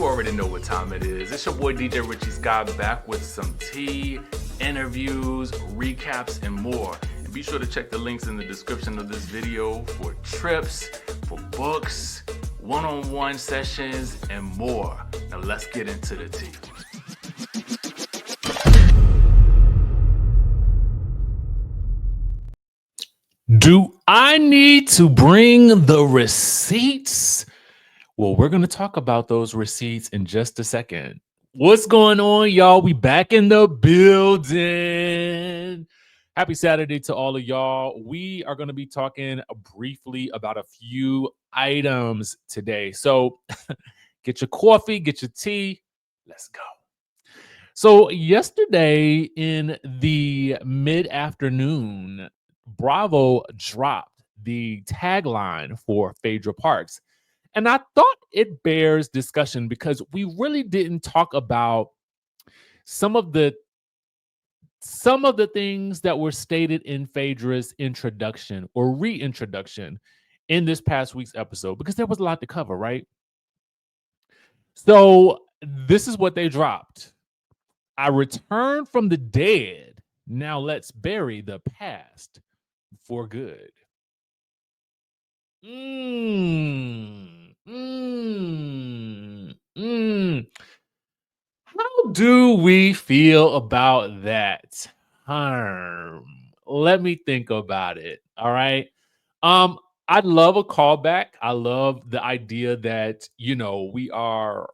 you already know what time it is. It's your boy DJ Richie Skye back with some tea, interviews, recaps, and more. And be sure to check the links in the description of this video for trips, for books, one-on-one sessions, and more. Now let's get into the tea. Do I need to bring the receipts? Well, we're going to talk about those receipts in just a second. What's going on, y'all? We back in the building. Happy Saturday to all of y'all. We are going to be talking briefly about a few items today. So get your coffee, get your tea. Let's go. So yesterday in the mid-afternoon, Bravo dropped the tagline for Phaedra Parks. And I thought it bears discussion because we really didn't talk about some of the things that were stated in Phaedra's introduction or reintroduction in this past week's episode, because there was a lot to cover, right? So this is what they dropped. I returned from the dead. Now let's bury the past for good. How do we feel about that term? Let me think about it. All right. I'd love a callback. I love the idea that, we are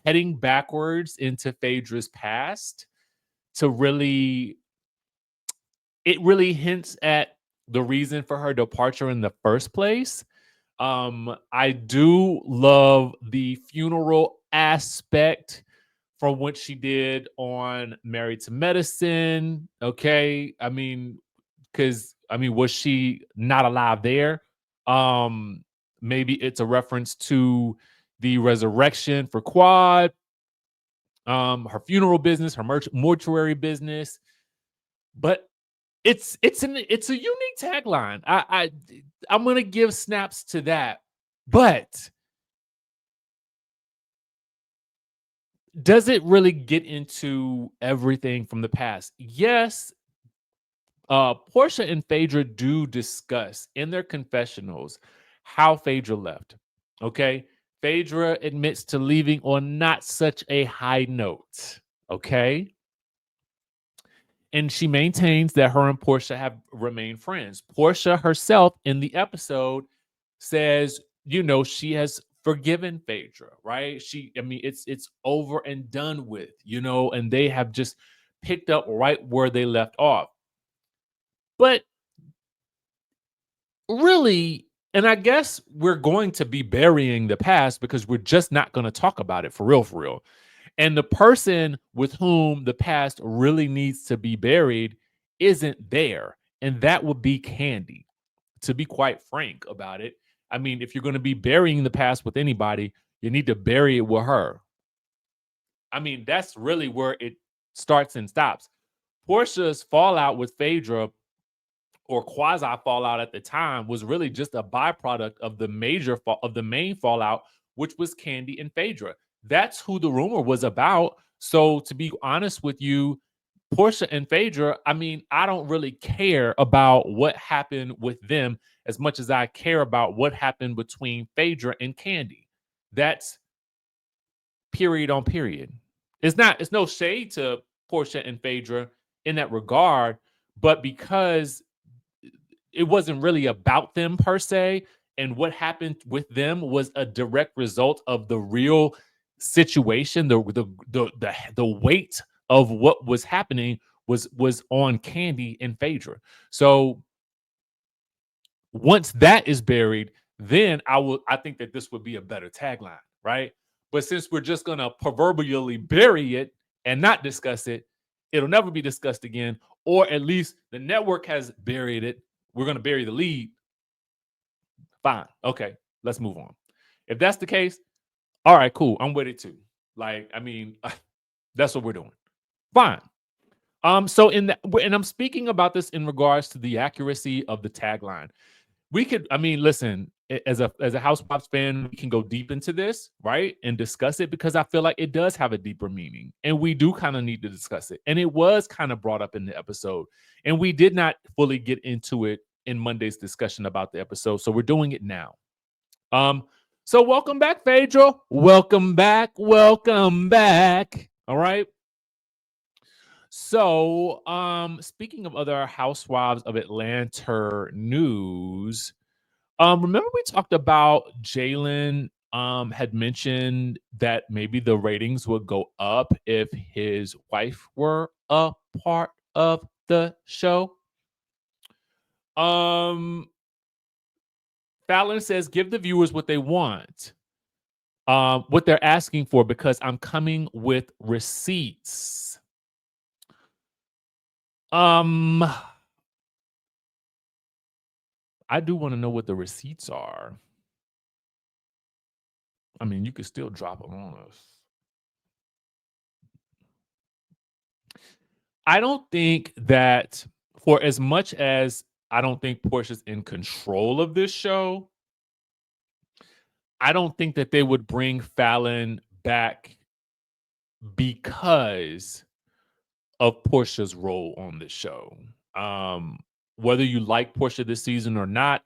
heading backwards into Phaedra's past to it really hints at the reason for her departure in the first place. I do love the funeral aspect from what she did on Married to Medicine. Okay. Was she not alive there? Maybe it's a reference to the resurrection for Quad, her funeral business, her mortuary business. But it's a unique tagline. I'm gonna give snaps to that, but does it really get into everything from the past? Yes. Portia and Phaedra do discuss in their confessionals how Phaedra left. Okay, Phaedra admits to leaving on not such a high note. Okay. And she maintains that her and Portia have remained friends. Portia herself in the episode says, she has forgiven Phaedra, right? It's over and done with, and they have just picked up right where they left off. But really, and I guess we're going to be burying the past because we're just not going to talk about it for real. And the person with whom the past really needs to be buried isn't there. And that would be Kandi, to be quite frank about it. If you're going to be burying the past with anybody, you need to bury it with her. That's really where it starts and stops. Portia's fallout with Phaedra, or quasi fallout at the time, was really just a byproduct of the main fallout, which was Kandi and Phaedra. That's who the rumor was about. So to be honest with you, Portia and Phaedra, I don't really care about what happened with them as much as I care about what happened between Phaedra and Kandi. That's period on period. It's no shade to Portia and Phaedra in that regard, but because it wasn't really about them per se, and what happened with them was a direct result of the real situation. The weight of what was happening was on Kandi and Phaedra. So once that is buried, then I think that this would be a better tagline, right? But since we're just gonna proverbially bury it and not discuss it, it'll never be discussed again, or at least the network has buried it. We're gonna bury the lead. Fine. Okay, let's move on. If that's the case, all right, cool. I'm with it too. That's what we're doing. Fine. So and I'm speaking about this in regards to the accuracy of the tagline. We could, listen, as a Housewives fan, we can go deep into this, right, and discuss it, because I feel like it does have a deeper meaning, and we do kind of need to discuss it. And it was kind of brought up in the episode, and we did not fully get into it in Monday's discussion about the episode, so we're doing it now. So welcome back, Phaedra. Welcome back. Welcome back. All right. So, speaking of other Housewives of Atlanta news, remember we talked about Jalen had mentioned that maybe the ratings would go up if his wife were a part of the show. Fallon says, give the viewers what they want, what they're asking for, because I'm coming with receipts. I do want to know what the receipts are. I mean, you could still drop them on us. I don't think that, for as much as I don't think Portia's in control of this show, I don't think that they would bring Fallon back because of Portia's role on this show. Whether you like Portia this season or not,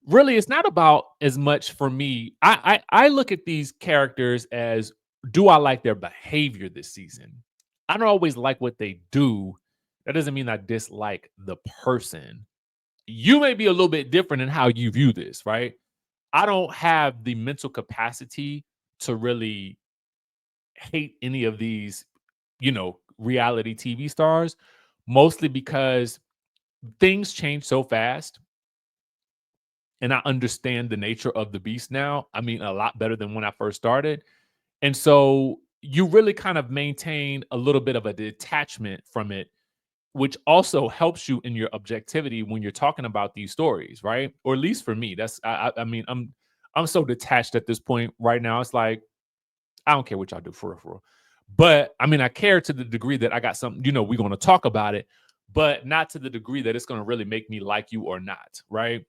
really, it's not about as much for me. I look at these characters as, do I like their behavior this season? I don't always like what they do. That doesn't mean I dislike the person. You may be a little bit different in how you view this, right? I don't have the mental capacity to really hate any of these, reality TV stars, mostly because things change so fast. And I understand the nature of the beast now. I mean, a lot better than when I first started. And so you really kind of maintain a little bit of a detachment from it, which also helps you in your objectivity when you're talking about these stories, right? Or at least for me, that's I mean, I'm so detached at this point right now. It's like, I don't care what y'all do for real. But I mean, I care to the degree that I got something, we're going to talk about it, but not to the degree that it's going to really make me like you or not, right?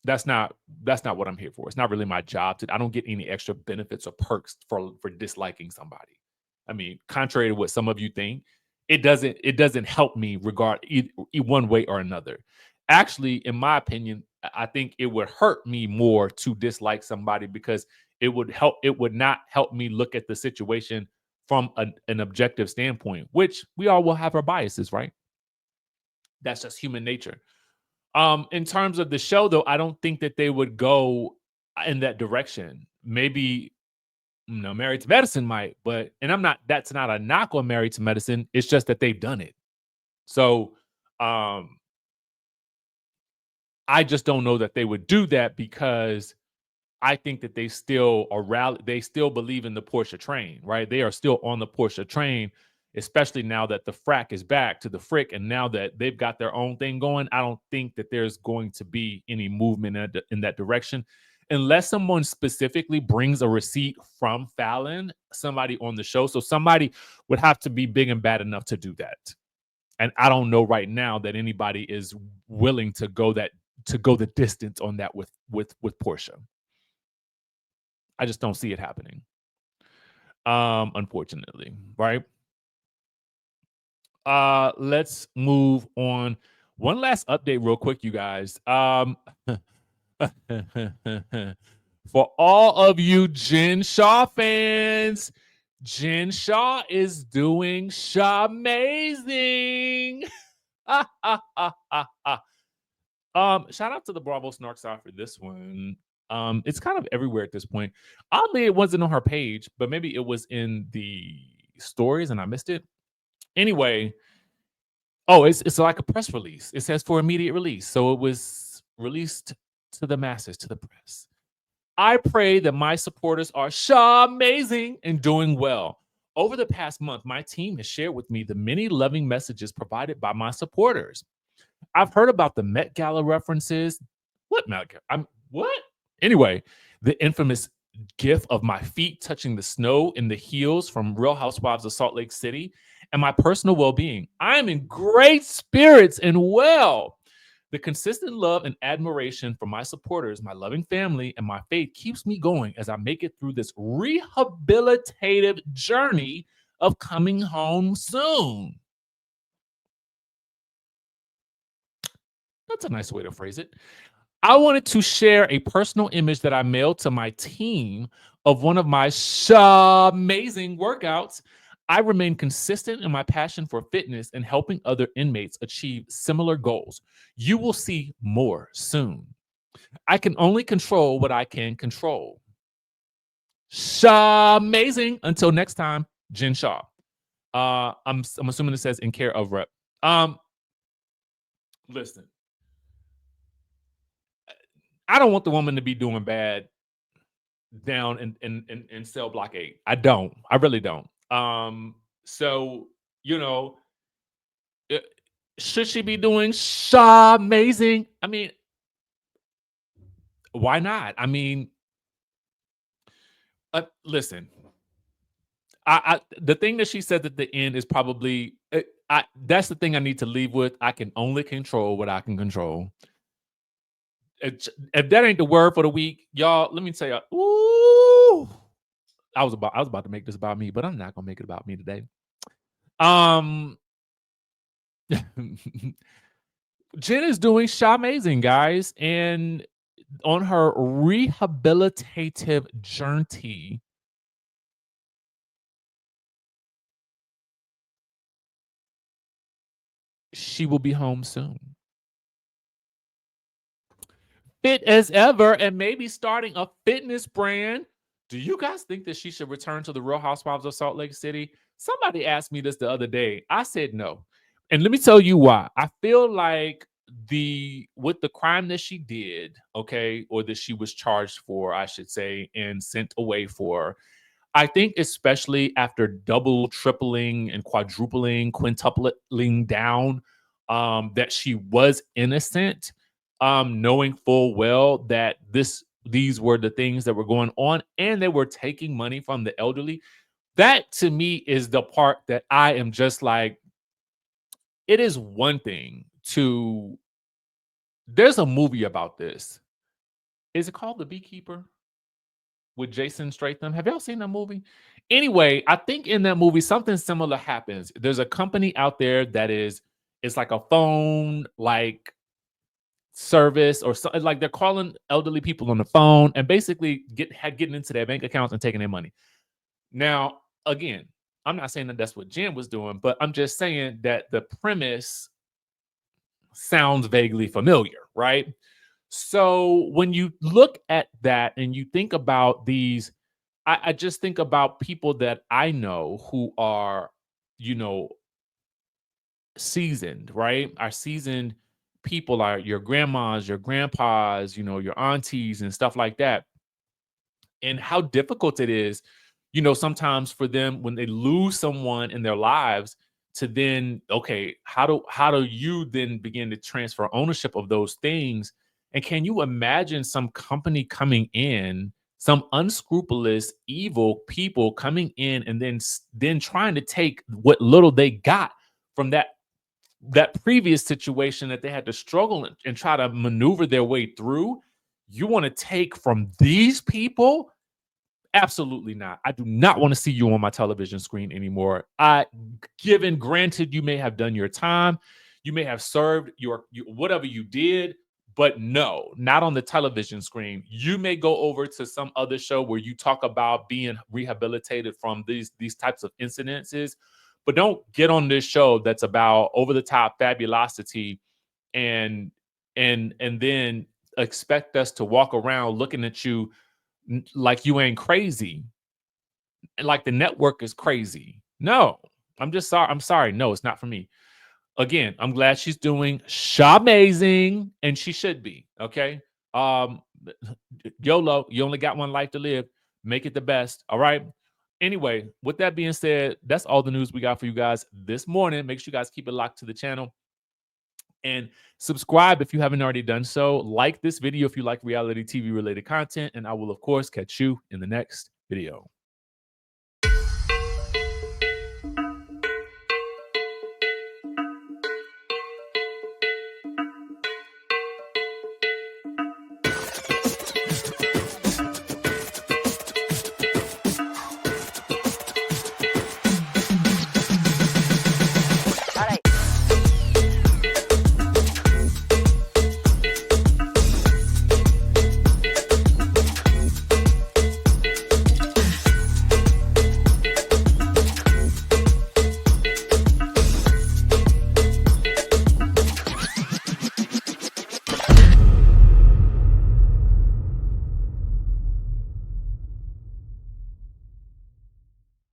That's not what I'm here for. It's not really my job I don't get any extra benefits or perks for disliking somebody. I mean, contrary to what some of you think, it doesn't help me regard one way or another. Actually, in my opinion, I think it would hurt me more to dislike somebody, because it would not help me look at the situation from an objective standpoint, which we all will have our biases, right? That's just human nature. In terms of the show, though, I don't think that they would go in that direction. Maybe, Married to Medicine might, but that's not a knock on Married to Medicine. It's just that they've done it. So, I just don't know that they would do that, because I think that they still they still believe in the Portia train, right? They are still on the Portia train, especially now that the frack is back to the frick, and now that they've got their own thing going. I don't think that there's going to be any movement in that direction, unless someone specifically brings a receipt from Fallon, somebody on the show. So somebody would have to be big and bad enough to do that. And I don't know right now that anybody is willing to go the distance on that with Portia. I just don't see it happening. Unfortunately, right? Let's move on. One last update real quick, you guys. For all of you Jen Shah fans, Jen Shah is doing Shah amazing. Shout out to the Bravo Snark side for this one. It's kind of everywhere at this point. Oddly, it wasn't on her page, but maybe it was in the stories and I missed it. Anyway, it's like a press release. It says for immediate release. So it was released to the masses, to the press. I pray that my supporters are Shah amazing and doing well. Over the past month, my team has shared with me the many loving messages provided by my supporters. I've heard about the Met Gala references. What Met Gala? What? Anyway, the infamous gif of my feet touching the snow in the heels from Real Housewives of Salt Lake City, and my personal well-being. I am in great spirits and well. The consistent love and admiration from my supporters, my loving family, and my faith keeps me going as I make it through this rehabilitative journey of coming home soon. That's a nice way to phrase it. I wanted to share a personal image that I mailed to my team of one of my amazing workouts. I remain consistent in my passion for fitness and helping other inmates achieve similar goals. You will see more soon. I can only control what I can control. Amazing. Until next time, Jen Shaw. I'm assuming it says in care of rep. Listen, I don't want the woman to be doing bad down in cell block 8. I don't. I really don't. So you know, uh, should she be doing amazing? I mean, why not? I mean, listen. The thing that she said at the end is probably that's the thing I need to leave with. I can only control what I can control. If that ain't the word for the week, y'all, let me tell y'all. Ooh, I was about to make this about me, but I'm not gonna make it about me today. Jen is doing amazing, guys, and on her rehabilitative journey. She will be home soon. Fit as ever, and maybe starting a fitness brand. Do you guys think that she should return to the Real Housewives of Salt Lake City? Somebody asked me this the other day. I said no. And let me tell you why. I feel like with the crime that she did, okay, or that she was charged for, I should say, and sent away for, I think especially after double, tripling, and quadrupling, quintupling down, that she was innocent, knowing full well that these were the things that were going on, and they were taking money from the elderly. That to me is the part that I am just like, it is one thing to. There's a movie about this. Is it called The Beekeeper? With Jason Statham. Have y'all seen that movie? Anyway, I think in that movie something similar happens. There's a company out there that it's like a phone like service or so, like they're calling elderly people on the phone and basically getting into their bank accounts and taking their money. Now, again, I'm not saying that that's what Jen was doing, but I'm just saying that the premise sounds vaguely familiar, right? So when you look at that and you think about these, I just think about people that I know who are, you know, seasoned, right? Our seasoned people are your grandmas, your grandpas, your aunties and stuff like that. And how difficult it is, sometimes for them when they lose someone in their lives to then, okay, how do you then begin to transfer ownership of those things? And can you imagine some company coming in, some unscrupulous, evil people coming in and then trying to take what little they got from that previous situation that they had to struggle and try to maneuver their way through? You want to take from these people? Absolutely not. I do not want to see you on my television screen anymore. Granted, you may have done your time, you may have served your whatever you did, but no, not on the television screen. You may go over to some other show where you talk about being rehabilitated from these types of incidences, but don't get on this show that's about over the top fabulosity and and then expect us to walk around looking at you like you ain't crazy, like the network is crazy. No, I'm just sorry. I'm sorry. No, it's not for me. Again, I'm glad she's doing amazing, and she should be. Okay. Um, YOLO, you only got one life to live. Make it the best. All right. Anyway, with that being said, that's all the news we got for you guys this morning. Make sure you guys keep it locked to the channel and subscribe if you haven't already done so. Like this video if you like reality TV related content, and I will, of course, catch you in the next video.